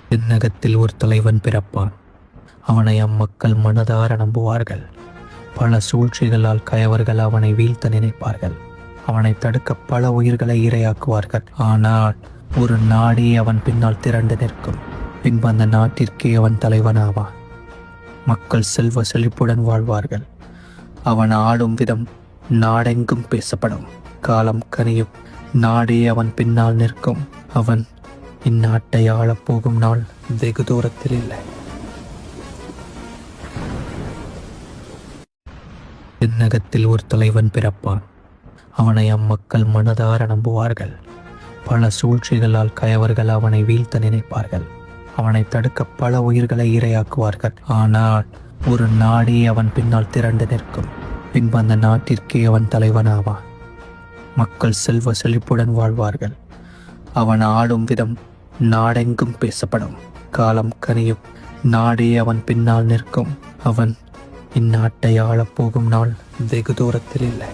தென்னகத்தில் ஒரு தலைவன் பிறப்பான். அவனை அம்மக்கள் மனதார நம்புவார்கள். பல சூழ்ச்சிகளால் கயவர்கள் அவனை வீழ்த்த நினைப்பார்கள். அவனை தடுக்க பல உயிர்களை இரையாக்குவார்கள். ஆனால் ஒரு நாடே அவன் பின்னால் திரண்டு நிற்கும். பின்பு அந்த நாட்டிற்கே அவன் தலைவனாவான். மக்கள் செல்வ செழிப்புடன் வாழ்வார்கள். அவன் ஆடும் விதம் நாடெங்கும் பேசப்படும். காலம் கனியும். நாடே அவன் பின்னால் நிற்கும். அவன் இந்நாட்டை ஆளப்போகும் நாள் வெகு தூரத்தில் இல்லை. தென்னகத்தில் ஒரு தலைவன் பிறப்பான். அவனை அம்மக்கள் மனதார நம்புவார்கள். பல சூழ்ச்சிகளால் கயவர்கள் அவனை வீழ்த்த நினைப்பார்கள். அவனை தடுக்க பல உயிர்களை இரையாக்குவார்கள். ஆனால் ஒரு நாடே அவன் பின்னால் திரண்டு நிற்கும். பின்பு அந்த நாட்டிற்கே அவன் தலைவனாவான். மக்கள் செல்வ செழிப்புடன் வாழ்வார்கள். அவன் ஆடும் விதம் நாடெங்கும் பேசப்படும். காலம் கனியும். நாடே அவன் பின்னால் நிற்கும். அவன் இந்நாட்டை ஆளப்போகும் நாள் வெகு தூரத்தில் இல்லை.